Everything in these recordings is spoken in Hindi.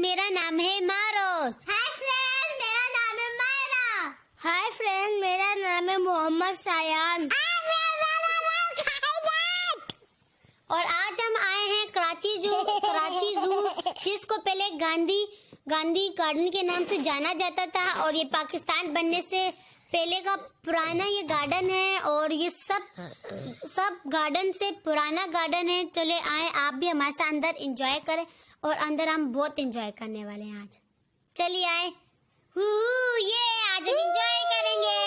मेरा नाम है मारोस। हाय फ्रेंड, मेरा नाम है मायरा। हाय फ्रेंड, मेरा नाम है मोहम्मद सायान। और आज हम आए हैं कराची जू, जिसको पहले गांधी गार्डन के नाम से जाना जाता था, और ये पाकिस्तान बनने से पहले का पुराना ये गार्डन है, और ये सब गार्डन से पुराना गार्डन है। चले आए आप भी हमारे साथ अंदर एंजॉय करें, और अंदर हम बहुत एंजॉय करने वाले हैं आज। चलिए आए, ये आज हम एंजॉय करेंगे।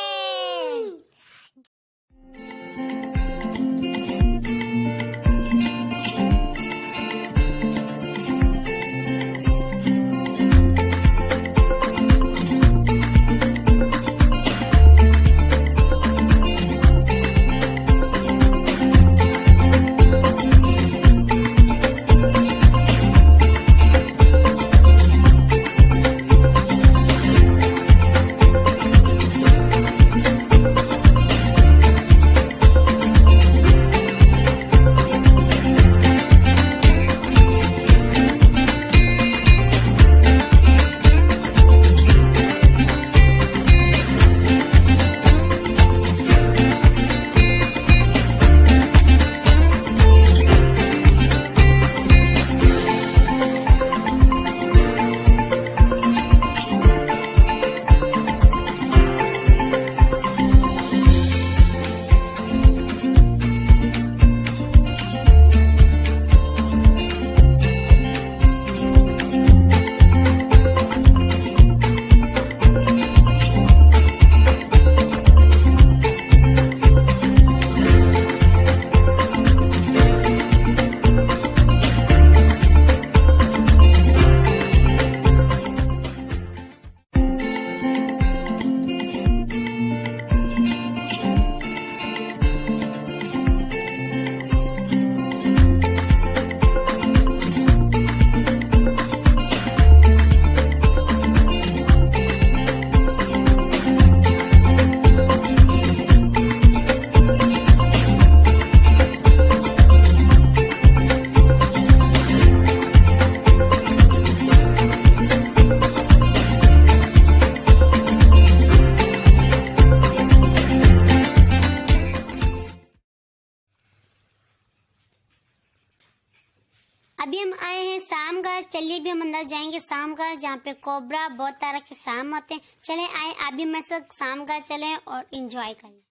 अभी हम आए हैं शामगार। चलिए भी हम अंदर जाएंगे शामगार, जहाँ पे कोबरा बहुत तरह के शाम होते हैं। चले आए अभी मैं सब शामगार चलें और एंजॉय करें।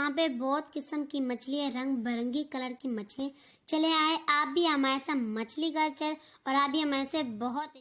वहाँ पे बहुत किस्म की मछली है, रंग बिरंगी कलर की मछली। चले आए आप भी हमारे साथ मछली घर चल और आप भी हमारे से बहुत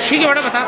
ठीक है बेटा बता।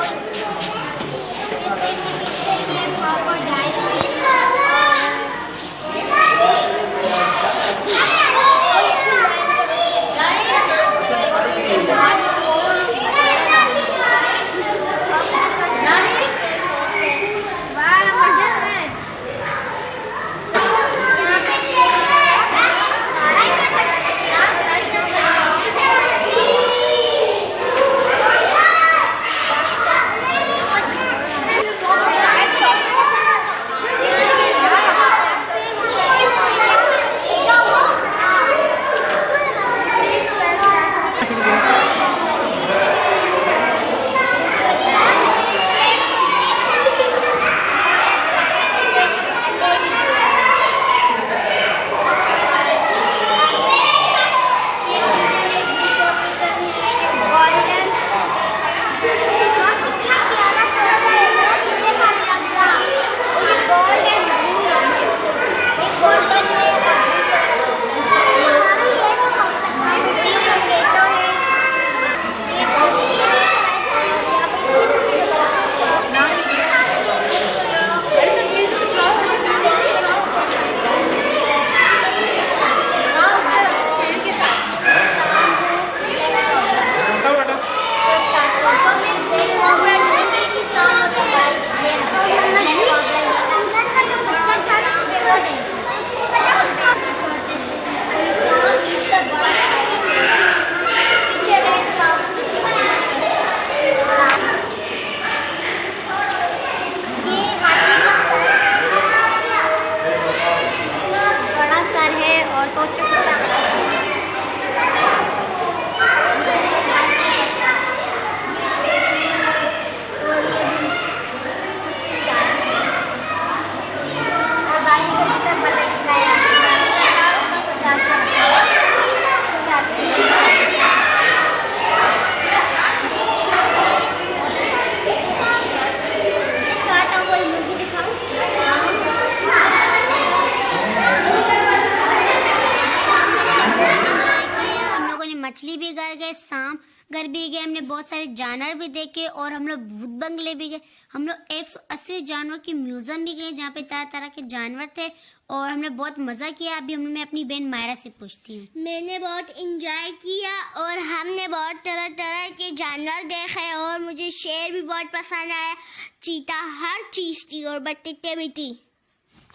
मछली भी घर गए, सांप घर भी गए, हमने बहुत सारे जानवर भी देखे और हम लोग भूत बंगले भी गए। हम लोग 180 जानवर की म्यूजियम भी गए जहाँ पे तरह तरह के जानवर थे और हमने बहुत मजा किया। अभी मैं अपनी बहन मायरा से पूछती हूँ। मैंने बहुत एंजॉय किया और हमने बहुत तरह तरह के जानवर देखे और मुझे शेर भी बहुत पसंद आया, चीता, हर चीज थी और बतखें भी थी।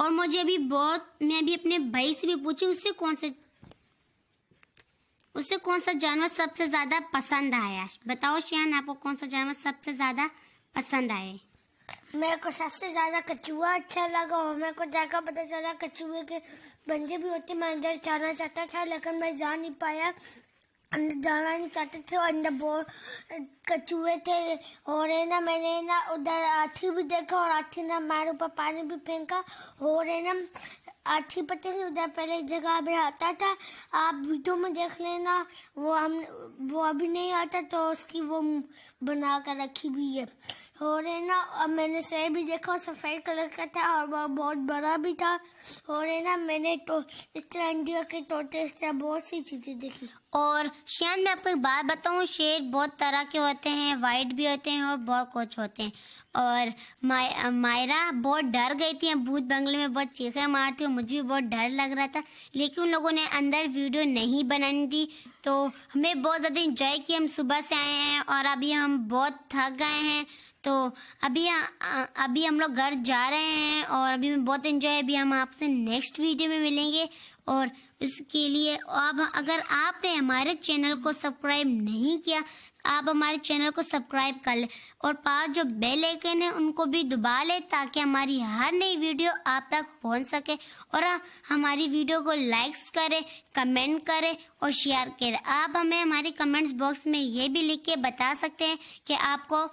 और मुझे अभी मैं अभी अपने भाई से भी पूछी उससे कौन सा जानवर सबसे ज्यादा पसंद आया। बताओ शियान, आपको कौन सा जानवर सबसे ज्यादा पसंद आया? मेरे को सबसे ज्यादा कछुआ अच्छा लगा और मेरे को जाकर पता चला कछुए के पंजे भी होते। मैं अंदर जाना चाहता था लेकिन मैं जा नहीं पाया, अंदर जाना नहीं चाहते थे और अंदर बहुत कछुए थे। और है ना, मैंने ना उधर हाथी भी देखा और हाथी ने हमारे ऊपर पानी भी फेंका। और है ना, हाथी पता नहीं उधर पहले जगह में आता था, आप वीडियो में देख लेना, वो अभी नहीं आता तो उसकी वो बना कर रखी भी है। और है ना, अब मैंने शेर भी देखा, सफेद कलर का था और वह बहुत बड़ा भी था। और है ना, मैंने तो इस तरह इंडिया के तोते, इस तरह बहुत सी चीजें देखी। और शियान, मैं आपको एक बात बताऊं, शेर बहुत तरह के होते हैं, वाइट भी होते हैं और बहुत कुछ होते हैं। और मायरा बहुत डर गई थी भूत बंगले में, बहुत चीखें मारती और मुझे भी बहुत डर लग रहा था, लेकिन उन लोगों ने अंदर वीडियो नहीं बनानी दी। तो हमें बहुत ज़्यादा इंजॉय किया। हम सुबह से आए हैं और अभी हम बहुत थक गए हैं, तो अभी हम लोग घर जा रहे हैं और अभी मैं बहुत एंजॉय। अभी हम आपसे नेक्स्ट वीडियो में मिलेंगे और इसके लिए अब अगर आपने हमारे चैनल को सब्सक्राइब नहीं किया, आप हमारे चैनल को सब्सक्राइब कर ले और पास जो बेल आइकन है उनको भी दबा ले ताकि हमारी हर नई वीडियो आप तक पहुंच सके। और हमारी वीडियो को लाइक्स करें, कमेंट करें और शेयर करें। आप हमें हमारे कमेंट्स बॉक्स में ये भी लिख के बता सकते हैं कि आपको